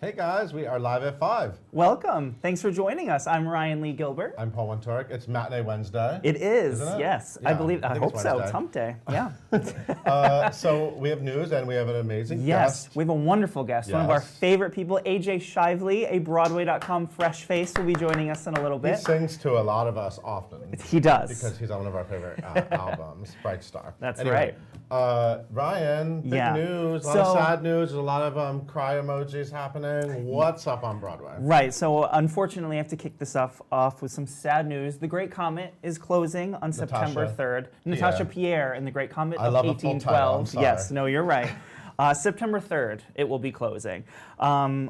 Hey guys, we are live at 5. Welcome. Thanks for joining us. I'm Ryan Lee Gilbert. I'm Paul Wontorek. It's Matinee Wednesday. It is, Isn't it? yes. Yeah, I hope so. It's hump day. Yeah. So we have news and we have an amazing Yes, guest. we have a wonderful guest. One of our Yes. favorite people, AJ Shively, a Broadway.com fresh face, will be joining us in a little He bit. sings to a lot of us often. He does. Because he's on one of our favorite albums, Bright Star. That's anyway, Ryan, big news, a lot of sad news, there's a lot of cry emojis happening. What's up on Broadway? Right, so unfortunately I have to kick this off with some sad news. The Great Comet is closing on September 3rd. Natasha Pierre in The Great Comet I of love a full title, 1812. I'm sorry. Yes, no, you're right. September 3rd, it will be closing.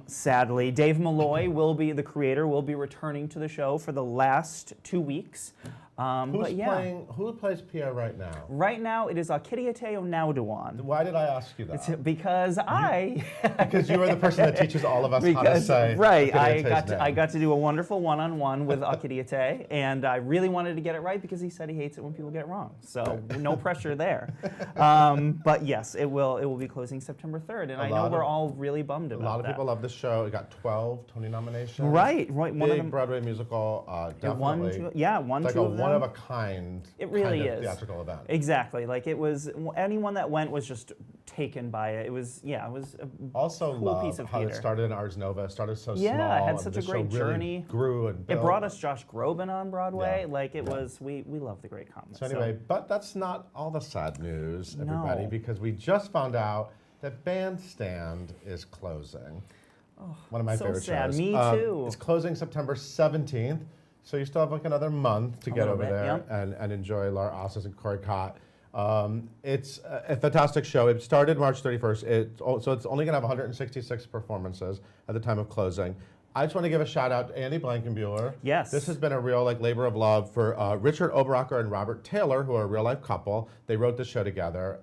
Sadly, Dave Malloy the creator, will be returning to the show for the last 2 weeks. Who plays Pierre right now? Right now, it is Akidiate Onauduan. Why did I ask you that? It's because Because you are the person that teaches all of us how to say right. Akidiate's name. I got to do a wonderful one-on-one with Akidiate, and I really wanted to get it right because he said he hates it when people get it wrong. So no pressure there. But yes, it will be closing September 3rd, and I know we're all really bummed about that. A lot of people love the show. It got 12 Tony nominations. Right. Big Broadway musical, definitely. One, it's two like of a them. one of a kind. It really kind of is. Theatrical event. Exactly. Like it was. Anyone that went was just taken by it. It was. Yeah. It was a also cool piece of how theater. it started in Ars Nova. It started so small. Yeah, it had such the a great show really journey. Grew and built. It brought us Josh Groban on Broadway. Yeah. Like it was. We love The Great Comet. So anyway, but that's not all the sad news, everybody, No. because we just found out that Bandstand is closing. Oh, One of my so favorite sad. shows. Me too. It's closing September 17th, so you still have like another month to get over there and enjoy Laura Osses and Corey Cott. It's a fantastic show. It started March 31st, so it's only going to have 166 performances at the time of closing. I just want to give a shout out to Andy Blankenbuehler. Yes. This has been a real labor of love for Richard Oberacher and Robert Taylor, who are a real life couple. They wrote the show together.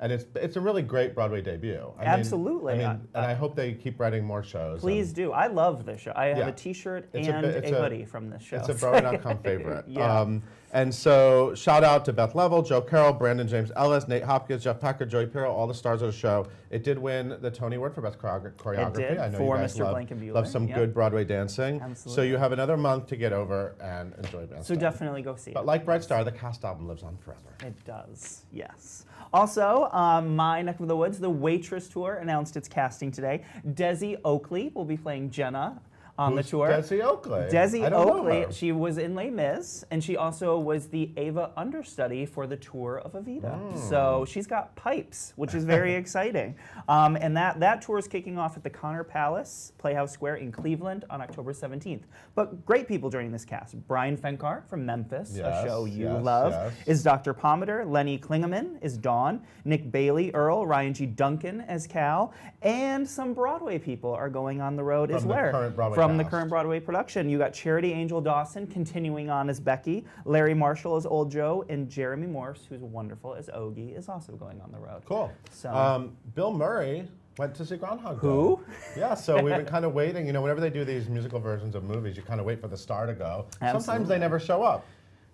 And it's a really great Broadway debut. Absolutely. And I hope they keep writing more shows. Please do. I love this show. I have a T-shirt and a hoodie from this show. It's a Broadway.com favorite. Yeah. And so shout out to Beth Level, Joe Carroll, Brandon James Ellis, Nate Hopkins, Jeff Packard, Joey Pirro, all the stars of the show. It did win the Tony Award for Best Choreography. It did, I know for you guys Mr. Blankenbuehler. love some good Broadway dancing. Absolutely. So you have another month to get over and enjoy Bandstand. So definitely go see it. But like Bright Star, the cast album lives on forever. It does, yes. Also, my neck of the woods, the Waitress Tour announced its casting today. Desi Oakley will be playing Jenna on the tour. Desi Oakley? Desi I don't know Oakley, her. she was in Les Mis, and she also was the Ava understudy for the tour of Evita. So she's got pipes, which is very exciting. And that tour is kicking off at the Connor Palace, Playhouse Square in Cleveland on October 17th. But great people joining this cast. Brian Fenkart from Memphis, a show you love, is Dr. Pomander. Lenny Klingeman is Dawn. Nick Bailey, Earl. Ryan G. Duncan as Cal. And some Broadway people are going on the road as well. From the current Broadway production. You got Charity Angel Dawson continuing on as Becky, Larry Marshall as Old Joe, and Jeremy Morse, who's wonderful as Ogie, is also going on the road. Cool. So, Bill Murray went to see Groundhog Day. Who? Yeah, so we've been kind of waiting. You know, whenever they do these musical versions of movies, you kind of wait for the star to go. Absolutely. Sometimes they never show up.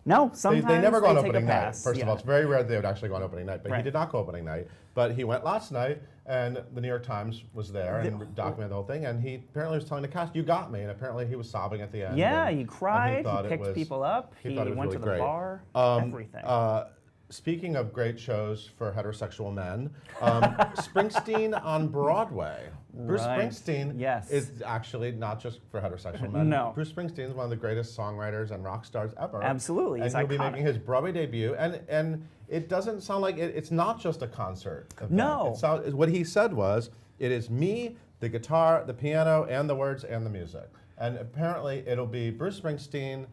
No, sometimes they never go on take a opening night. pass. First of all, it's very rare that they would actually go on opening night, but he Right. did not go opening night. But he went last night, and the New York Times was there and documented the whole thing. And he apparently was telling the cast, "You got me," and apparently he was sobbing at the end. Yeah, and, he cried. and He picked people up. He thought it was went really to the great. bar. Everything. Speaking of great shows for heterosexual men, Springsteen on Broadway. Bruce Springsteen is actually not just for heterosexual men. No. Bruce Springsteen is one of the greatest songwriters and rock stars ever. Absolutely, and he's he'll be iconic. making his Broadway debut, and it doesn't sound like it's not just a concert event. No. What he said was, it is me, the guitar, the piano, and the words and the music. And apparently it'll be Bruce Springsteen.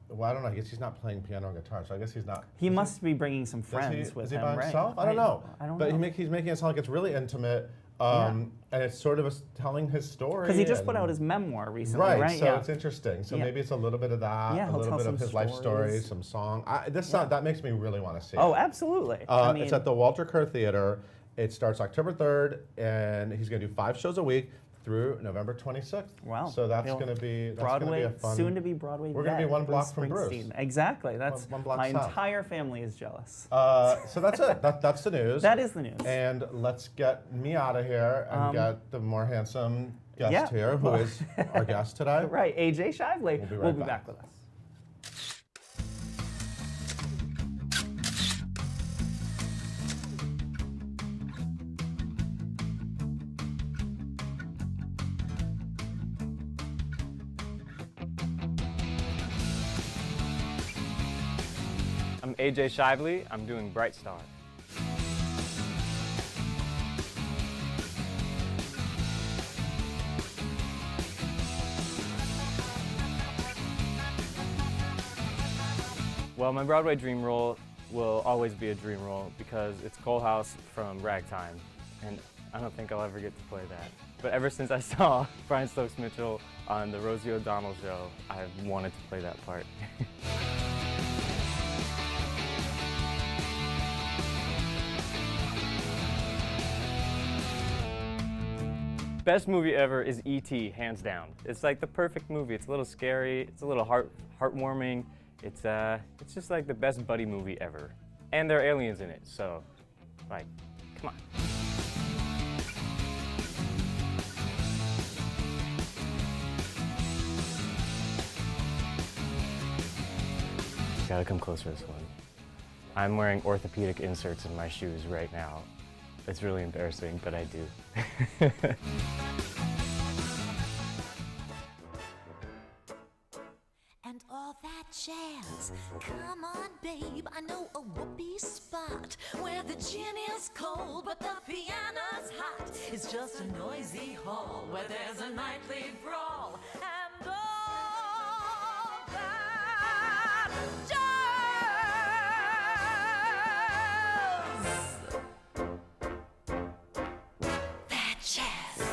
Well, I don't know. I guess he's not playing piano and guitar, so I guess he's not. He must be bringing some friends with him, Is he by right? himself? I don't know. I don't but know. he's making it sound like it's really intimate, and it's sort of telling his story. Because he just put out his memoir recently, right? So it's interesting. So maybe it's a little bit of that, a little bit of his life story, some song. That makes me really want to see it. Oh, absolutely. It's at the Walter Kerr Theater. It starts October 3rd, and he's going to do 5 shows a week. through November 26th. Wow. So that's going to be Broadway, a fun. soon to be Broadway. We're going to be one block from Bruce. Springsteen. Exactly. That's one block my south. entire family is jealous. So that's it. That's the news. That is the news. And let's get me out of here and get the more handsome guest here, who is our guest today. Right, AJ Shively. We'll be back with us. I'm AJ Shively. I'm doing Bright Star. Well, my Broadway dream role will always be a dream role because it's Cole House from Ragtime, and I don't think I'll ever get to play that. But ever since I saw Brian Stokes Mitchell on the Rosie O'Donnell show, I've wanted to play that part. Best movie ever is E.T., hands down. It's like the perfect movie. It's a little scary, it's a little heartwarming. It's just like the best buddy movie ever. And there are aliens in it, so, like, come on. Gotta come closer to this one. I'm wearing orthopedic inserts in my shoes right now. It's really embarrassing, but I do. And all that jazz. Come on, babe, I know a whoopee spot where the gin is cold but the piano's hot. It's just a noisy hall where there's a nightly brawl and all that jazz. That jazz.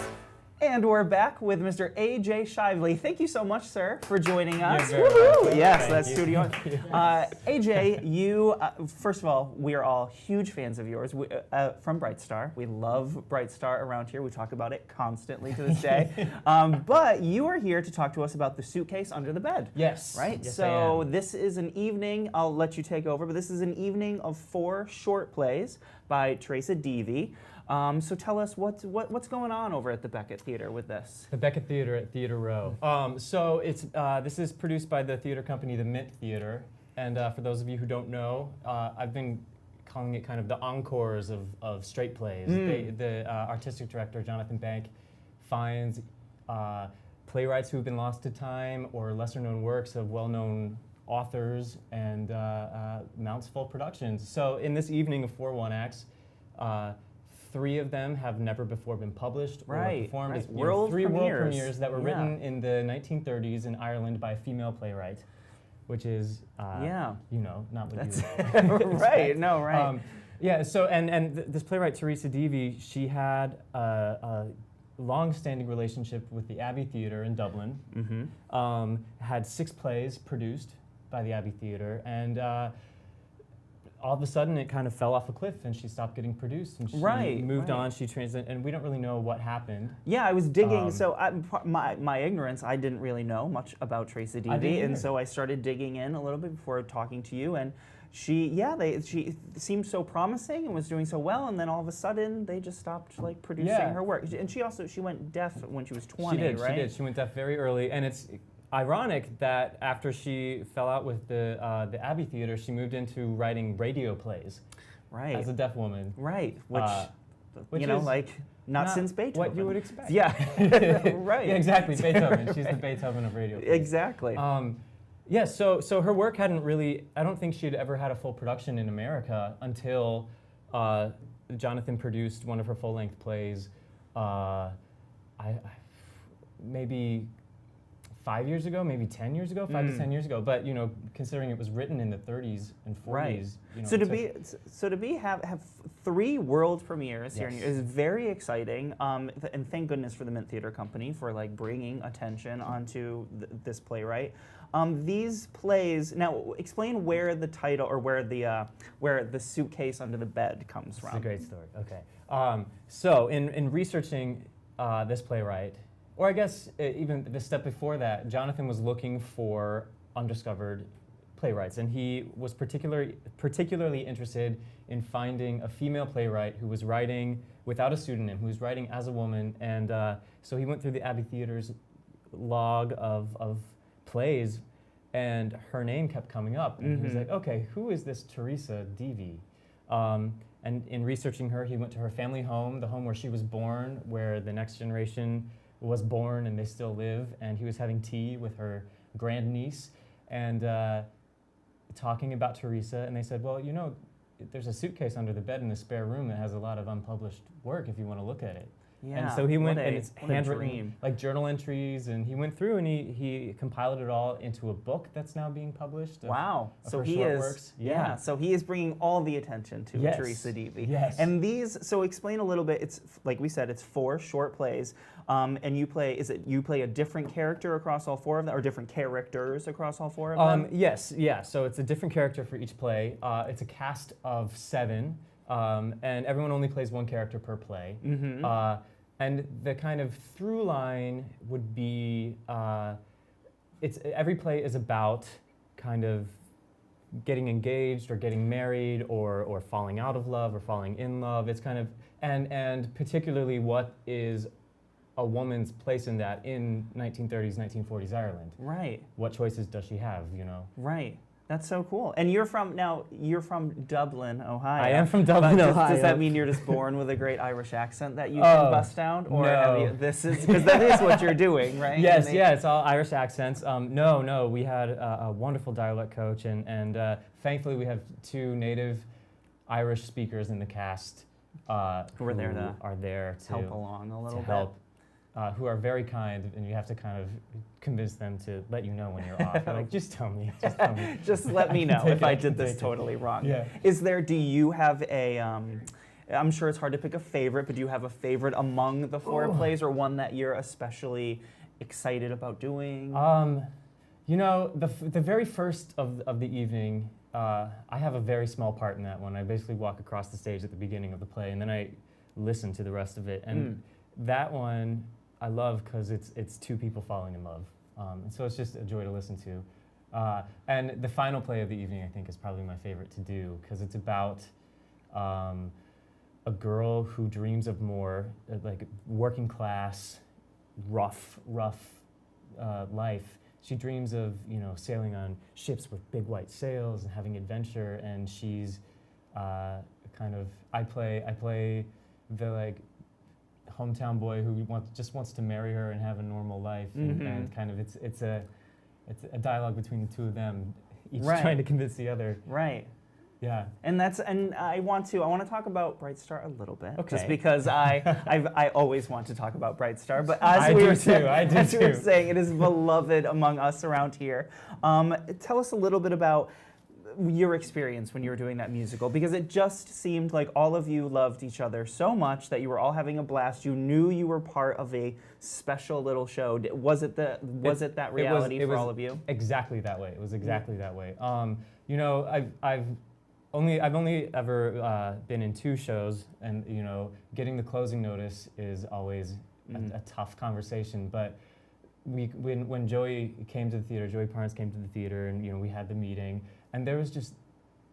And we're back with Mr. AJ Shively. Thank you so much, sir, for joining us. You're very welcome. Yes, Thank that's you. studio. AJ, you, first of all, we are all huge fans of yours from Bright Star. We love Bright Star around here. We talk about it constantly to this day. But you are here to talk to us about the Suitcase Under the Bed. Yes. Right? Yes, So I am. this is an evening, I'll let you take over, but this is an evening of 4 short plays by Teresa Deevy. So tell us what's going on over at the Beckett Theater with this. The Beckett Theater at Theater Row. So it's this is produced by the theater company, the Mint Theater. And for those of you who don't know, I've been calling it kind of the encores of straight plays. The artistic director, Jonathan Bank, finds playwrights who have been lost to time or lesser-known works of well-known authors and mounts full productions. So in this evening of 4 one-acts, 3 of them have never before been published or performed. It's, World 3 world premieres. premieres that were written in the 1930s in Ireland by a female playwright, which is, you know, not what you would Right, no, right. yeah, so, and this playwright, Teresa Deevy, she had a long-standing relationship with the Abbey Theatre in Dublin, had 6 plays produced by the Abbey Theatre, and all of a sudden it kind of fell off a cliff and she stopped getting produced and she moved on, she transited, and we don't really know what happened. Yeah, I was digging, so my ignorance, I didn't really know much about Teresa Deevy, and so I started digging in a little bit before talking to you, and she seemed so promising and was doing so well, and then all of a sudden they just stopped like producing her work. And she went deaf when she was 20, right? She did. She went deaf very early, and it's ironic that after she fell out with the Abbey Theatre, she moved into writing radio plays. Right. As a deaf woman. Right. Which you know, is like not since Beethoven. What you would expect. Yeah. Right. Yeah, exactly. Beethoven. She's the Beethoven of radio plays. Exactly. Yeah, so her work hadn't really, I don't think she had ever had a full production in America until Jonathan produced one of her full-length plays, maybe 5 years ago, maybe 10 years ago, 5 to 10 years ago. But you know, considering it was written in the 30s and 40s, you know, so to have 3 world premieres here Yes. is very exciting. And thank goodness for the Mint Theater Company for like bringing attention onto this playwright. These plays, now explain where the title or where the Suitcase Under the Bed comes from. It's a great story. Okay. So in researching this playwright Or I guess even the step before that, Jonathan was looking for undiscovered playwrights, and he was particularly interested in finding a female playwright who was writing without a pseudonym, who was writing as a woman, and so he went through the Abbey Theater's log of plays, and her name kept coming up, and he was like, okay, who is this Teresa Deevy? And in researching her, he went to her family home, the home where she was born, where the next generation was born and they still live, and he was having tea with her grandniece, and talking about Teresa, and they said, well, you know, there's a suitcase under the bed in the spare room that has a lot of unpublished work if you want to look at it. Yeah, and so he went, and it's what a handwritten, dream. like journal entries, and he went through and he compiled it all into a book that's now being published. Wow. Of So her he short is, works. yeah. So he is bringing all the attention to Yes. Teresa Deevy. Yes. And these, so explain a little bit. It's like we said, it's 4 short plays, and you play. Is it you play a different character across all 4 of them, or different characters across all 4 of them? Yes, yeah. So it's a different character for each play. It's a cast of 7, and everyone only plays 1 character per play. And the kind of through line would be, every play is about kind of getting engaged or getting married or falling out of love or falling in love. It's kind of, and particularly what is a woman's place in that in 1930s, 1940s Ireland. Right. What choices does she have, you know? Right. That's so cool. And you're from Dublin, Ohio. I am from Dublin, But Ohio. Does that mean you're just born with a great Irish accent that you can bust down? Or have no. you, this is, because that is what you're doing, right? Yes, yeah, it's all Irish accents. No, we had a wonderful dialect coach, and thankfully we have 2 native Irish speakers in the cast Who are there to are there to help along a little to bit. help, who are very kind, and you have to kind of convince them to let you know when you're off. You're like, just tell me. Just let me I can know take if it, I I did can this take it. totally wrong. Yeah. Do you have a, I'm sure it's hard to pick a favorite, but do you have a favorite among the 4 plays, or one that you're especially excited about doing? You know, the very first of the evening, I have a very small part in that one. I basically walk across the stage at the beginning of the play, and then I listen to the rest of it. And that one I love because it's 2 people falling in love. And so it's just a joy to listen to. And the final play of the evening, I think, is probably my favorite to do because it's about a girl who dreams of more, like working class, rough life. She dreams of, you know, sailing on ships with big white sails and having adventure, and she's kind of, I play the like hometown boy who just wants to marry her and have a normal life, and kind of it's a dialogue between the 2 of them, each trying to convince the other. Right. Yeah. And I want to talk about Bright Star a little bit, Okay. just because I always want to talk about Bright Star. But I as we do were too, saying, I do as we were too. saying, it is beloved among us around here. Tell us a little bit about your experience when you were doing that musical, because it just seemed like all of you loved each other so much that you were all having a blast. You knew you were part of a special little show. Was it that reality for all of you? Exactly that way. It was exactly that way. You know, I've only ever been in 2 shows, and you know, getting the closing notice is always a tough conversation. But when Joey came to the theater, Joey Parnes came to the theater, and you know, we had the meeting, and there was just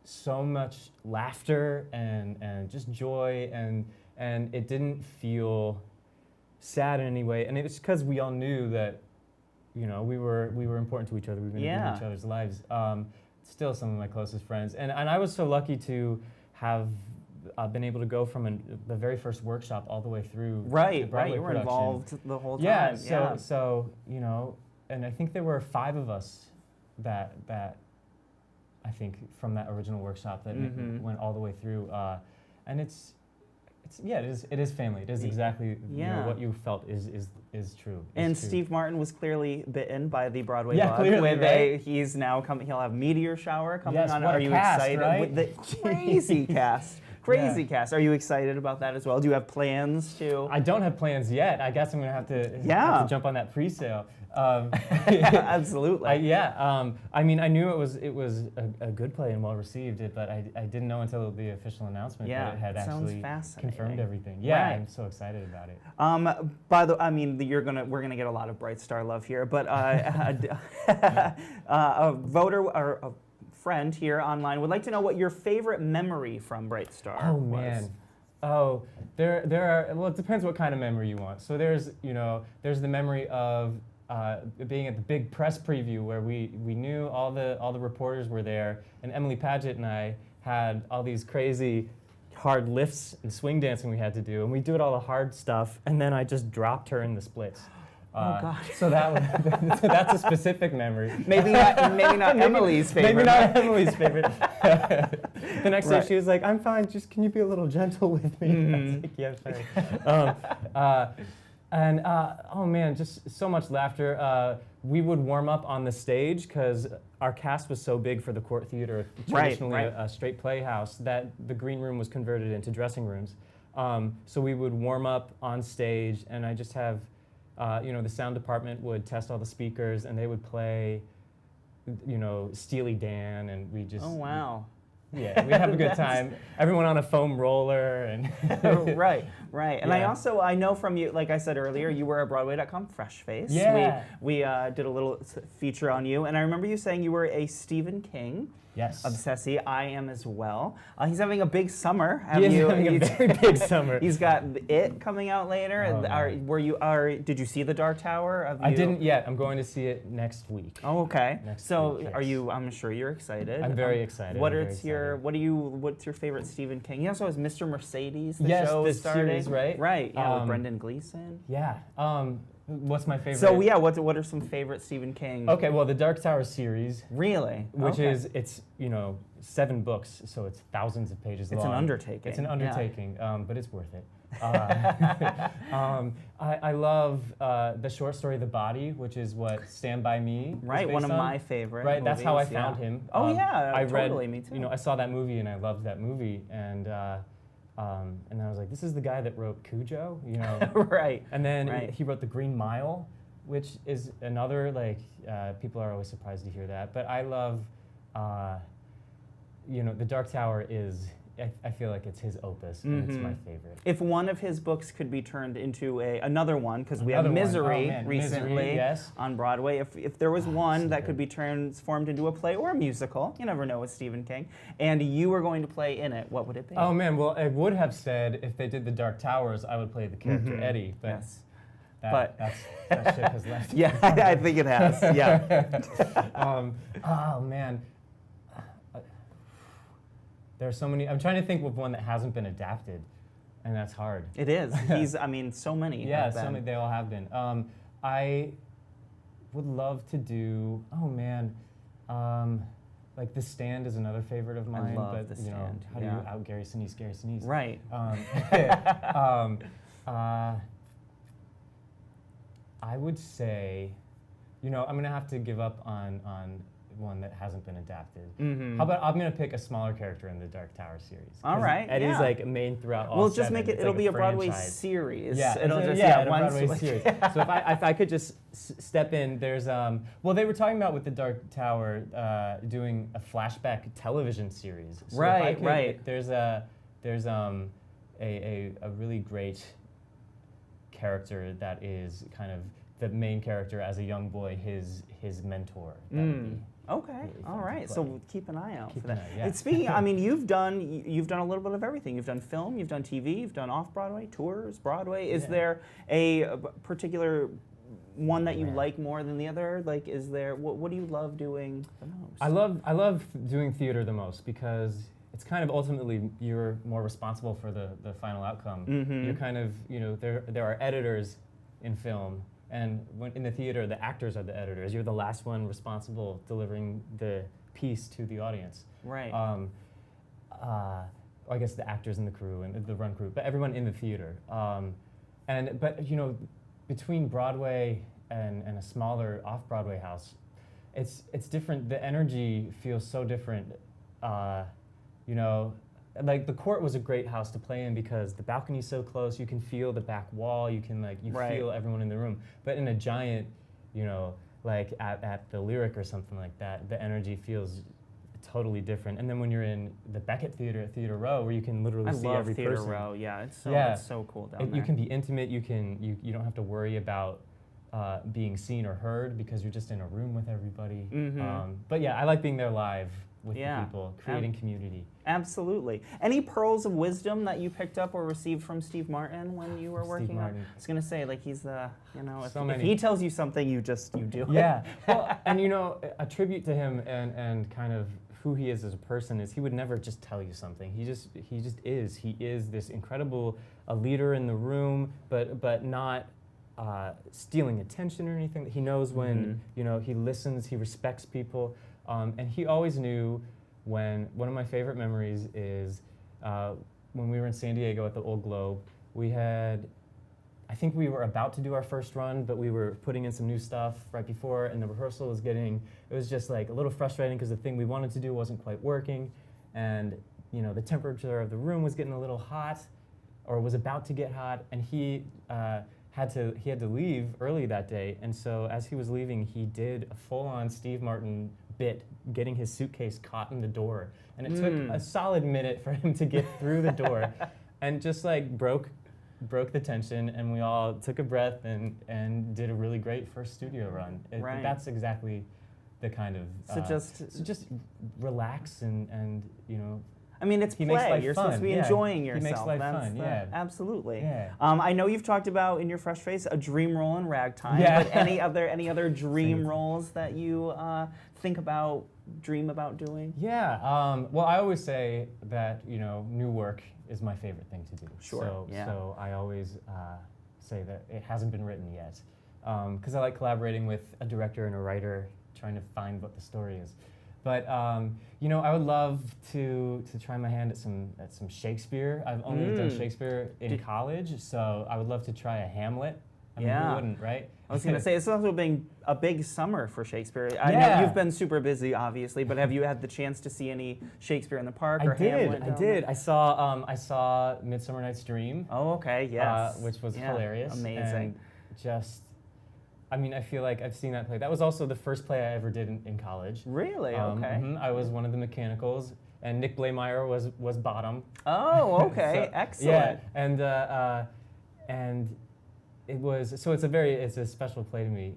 so much laughter and just joy, and it didn't feel sad in any way. And it was because we all knew that, you know, we were important to each other. We were going to be in each other's lives. Still some of my closest friends, and I was so lucky to have been able to go from the very first workshop all the way through the Broadway You were production. involved the whole time. Yeah, so you know, and I think there were 5 of us that I think from that original workshop that went all the way through, and it is family. It is exactly you know, what you felt is true. And true. Steve Martin was clearly bitten by the Broadway Yeah, bug. clearly, Where right? he's now coming. He'll have Meteor Shower coming Yes, on. what a Are you cast, excited? right? With the crazy cast. Crazy cast. Are you excited about that as well? Do you have plans to? I don't have plans yet. I guess I'm gonna have to jump on that pre-sale. Absolutely. I mean, I knew it was a good play and well received, but I didn't know until the official announcement that it had sounds actually fascinating. confirmed everything. Yeah, Right. I'm so excited about it. By the, I mean, we're gonna get a lot of Bright Star love here, but a voter or a friend here online would like to know what your favorite memory from Bright Star Oh was. man. Oh, there are. Well, it depends what kind of memory you want. So there's the memory of being at the big press preview where we knew all the reporters were there, and Emily Paget and I had all these crazy hard lifts and swing dancing we had to do, and we did all the hard stuff, and then I just dropped her in the splits. Oh God! So that's a specific memory. Maybe not Emily's favorite. Maybe not Emily's favorite. The next day Right. she was like, "I'm fine. Just can you be a little gentle with me?" I was like, "Yeah, fine." Oh man, just so much laughter. We would warm up on the stage because our cast was so big for the Court Theater, traditionally right. a straight playhouse, that the green room was converted into dressing rooms. So we would warm up on stage, and I just have. The sound department would test all the speakers, and they would play, Steely Dan, and we just. Oh wow! Yeah, we'd have a good time. Everyone on a foam roller, and. Right. And Yeah. I know from you, like I said earlier, you were a Broadway.com fresh face. Yeah. We did a little feature on you, and I remember you saying you were a Stephen King. Yes. Obsessee. I am as well. He's having a big summer. He is having a very big summer. He's got It coming out later. Oh, man. Did you see The Dark Tower? I didn't yet. I'm going to see it next week. Oh, okay. Next So, week, yes. I'm sure you're excited. I'm very excited. What's your favorite Stephen King? He also has Mr. Mercedes. The Yes, show the is starting. series, right? Right. Yeah, with Brendan Gleeson. Yeah. What's my favorite? So yeah, what are some favorite Stephen King? Okay, well, the Dark Tower series, Really? which Okay. it's 7 books, so it's thousands of pages long. It's an undertaking. It's an Yeah. undertaking, but it's worth it. I love the short story The Body, which is what Stand By Me is Right, one of based on. my favorite. Right, that's how I movies, found yeah. him. Oh yeah, I totally. read, Me too. I saw that movie and I loved that movie, and I was like, this is the guy that wrote Cujo, Right. And then Right. he wrote The Green Mile, which is another, people are always surprised to hear that. But I love, The Dark Tower is, I feel like it's his opus, and it's my favorite. If one of his books could be turned into another one, because we have Another one. Misery Oh, man. recently Misery, yes. on Broadway. If there was one so that good. could be transformed into a play or a musical, you never know with Stephen King, and you were going to play in it, what would it be? Oh man, well I would have said if they did The Dark Towers, I would play the character Eddie, but Yes. that ship has left. Yeah, I think it has. Yeah. Oh man. There are so many. I'm trying to think of one that hasn't been adapted, and that's hard. It is. So many. Yeah, have so been. many. They all have been. I would love to do. Oh man, The Stand is another favorite of mine. love but The Stand, how do yeah. you out Gary Sinise? Gary Sinise. Right. I would say, I'm gonna have to give up on one that hasn't been adapted. How about I'm gonna pick a smaller character in the Dark Tower series? 'Cause All right, Eddie's yeah. main throughout all We'll just 7. make it. It's It'll like be a Broadway franchise. series. Yeah, It'll it's a- just yeah, a once- Broadway series. So if I could just step in, there's well, they were talking about with the Dark Tower doing a flashback television series. So if I Right, could- right. There's a really great character that is kind of the main character as a young boy, his mentor. That would be Okay. really All fun to right. play. So keep an eye out Keep for an that. eye, yeah. And speaking, you've done a little bit of everything. You've done film, you've done TV, you've done off Broadway tours, Broadway. Is Yeah. there a particular one that you like more than the other? Like, is there what do you love doing the most? I love doing theater the most because it's kind of ultimately you're more responsible for the final outcome. You're kind of there are editors in film, and when in the theater the actors are the editors. You're the last one responsible delivering the piece to the audience. Right. I guess the actors and the crew and the run crew, but everyone in the theater. But between Broadway and a smaller off-Broadway house, it's different. The energy feels so different. Like the Court was a great house to play in because the balcony's so close. You can feel the back wall. You can Right. feel everyone in the room. But in a giant you know, like at the Lyric or something like that, the energy feels totally different. And then when you're in the Beckett Theater at Theater Row, where you can literally see every Theater person. Row. Yeah, it's so cool down there. You can be intimate. You don't have to worry about being seen or heard because you're just in a room with everybody. But yeah, I like being there live with the people, creating community. Absolutely. Any pearls of wisdom that you picked up or received from Steve Martin when you were working on? I was gonna say, like, he's the, you know, if he tells you something, you do it. Yeah. Well, and you know, a tribute to him and kind of who he is as a person is he would never just tell you something. He just is. He is this incredible a leader in the room, but not stealing attention or anything. He knows when you know he listens. He respects people, and he always knew when. One of my favorite memories is when we were in San Diego at the Old Globe. We had. I think we were about to do our first run, but we were putting in some new stuff right before, and the rehearsal was it was just like a little frustrating because the thing we wanted to do wasn't quite working, and you know the temperature of the room was getting a little hot, or was about to get hot, and he had to leave early that day, and so as he was leaving, he did a full-on Steve Martin bit, getting his suitcase caught in the door, and it took a solid minute for him to get through the door, and just like broke the tension, and we all took a breath and did a really great first studio run. That's exactly the kind of so just relax and you know. I mean, it's play. You're supposed to be enjoying yourself. He makes life fun. Yeah, absolutely. Yeah. I know you've talked about in your Fresh Face a dream role in Ragtime. Yeah. But any other dream roles that you dream about doing? Yeah. Well, I always say that new work is my favorite thing to do. Sure. So I always say that it hasn't been written yet, because I like collaborating with a director and a writer, trying to find what the story is. But I would love to try my hand at some Shakespeare. I've only done Shakespeare in college, so I would love to try a Hamlet. I mean, who wouldn't, right? I was going to say, it's also been a big summer for Shakespeare. I know you've been super busy, obviously, but have you had the chance to see any Shakespeare in the Park or Hamlet? I did. I saw Midsummer Night's Dream. Oh, okay, yes. Which was hilarious. Amazing. And I feel like I've seen that play. That was also the first play I ever did in college. Really? Okay. I was one of the mechanicals, and Nick Blameyer was bottom. Oh, okay. Excellent. Yeah, and it's a special play to me.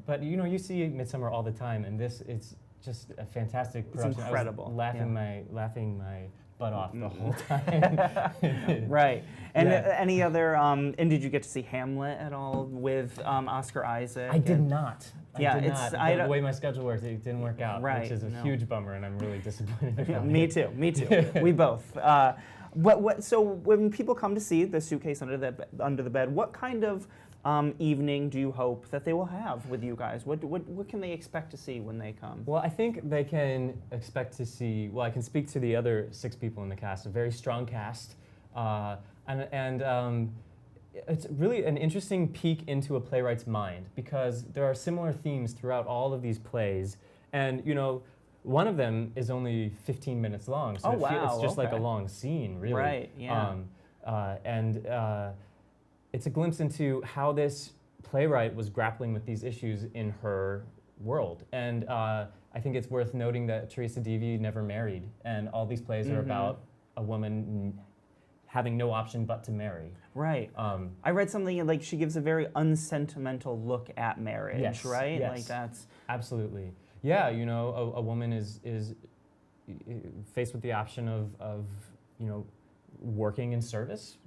But you see Midsummer all the time, and it's just a fantastic production. It's incredible. I was laughing my butt off the whole time. Right. And any other? And did you get to see Hamlet at all with Oscar Isaac? I did not. The way my schedule worked, it didn't work out, which is a huge bummer, and I'm really disappointed about it. Me too. We both. So when people come to see the Suitcase Under the Bed, what kind of evening do you hope that they will have with you guys? What can they expect to see when they come? Well, I think they can expect to see. Well, I can speak to the other 6 people in the cast. A very strong cast, and it's really an interesting peek into a playwright's mind, because there are similar themes throughout all of these plays, and one of them is only 15 minutes long, so it's just like a long scene, really. Right, yeah. It's a glimpse into how this playwright was grappling with these issues in her world. And I think it's worth noting that Teresa Deevy never married, and all these plays are about a woman having no option but to marry. Right. I read something like she gives a very unsentimental look at marriage, right? Yes. Like that's... Absolutely. Yeah, a woman is faced with the option of working in service,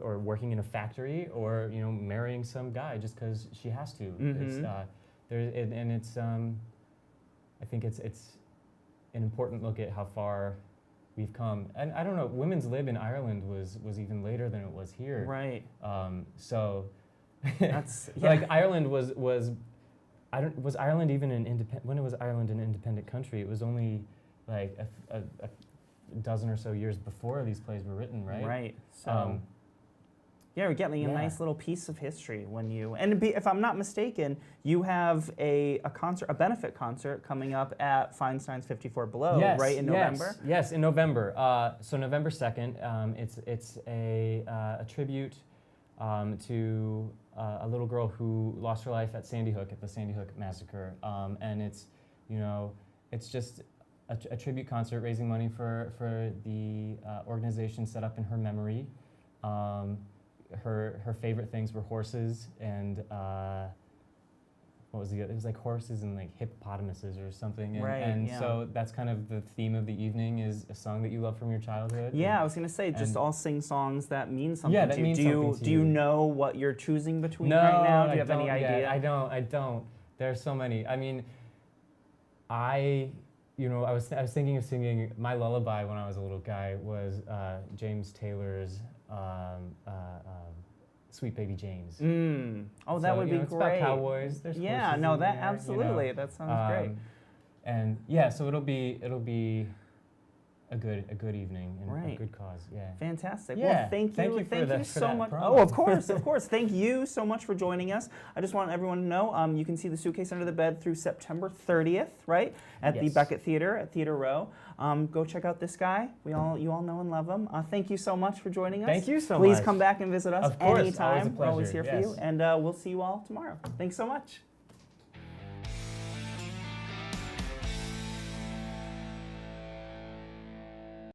or working in a factory, or marrying some guy just because she has to. I think it's an important look at how far we've come. And I don't know, women's lib in Ireland was even later than it was here. Right. So that's like Ireland was Ireland even an independent? When was Ireland an independent country? It was only like a dozen or so years before these plays were written, right? Right. So, you're getting a nice little piece of history when you. And if I'm not mistaken, you have a benefit concert coming up at Feinstein's 54 Below, right in November. Yes, in November. So November 2nd. It's a tribute to a little girl who lost her life at Sandy Hook, at the Sandy Hook massacre, and it's, you know, it's just a tribute concert raising money for the organization set up in her memory. Her favorite things were horses and what was the other? It was like horses and like hippopotamuses or something. And, Right, and yeah. so that's kind of the theme of the evening, is a song that you love from your childhood. Yeah, I was gonna say, just and- all sing songs that mean something Yeah, to that you. means Do you something to do you you. know what you're choosing between No, right now? Do I you have any don't yet. idea? I don't. There's so many. I mean, I was thinking of singing my lullaby when I was a little guy was James Taylor's Sweet Baby James. Oh, that So, would you be know, it's great. about cowboys. There's Yeah, horses no, in that there, absolutely. you know. That sounds great. And yeah, so it'll be a good evening and Right. a good cause. Yeah. Fantastic. Yeah, Well, thank thank you you for for so that much. promo. Oh, of course, of course. Thank you so much for joining us. I just want everyone to know you can see The Suitcase Under the Bed through September 30th, right, at the Yes. Beckett Theater at Theater Row. Go check out this guy. You all know and love him. Thank you so much for joining us. Thank you so Please much. come back and visit us Of course, always a anytime. We're always pleasure, here for you, yes. and we'll see you all tomorrow. Thanks so much.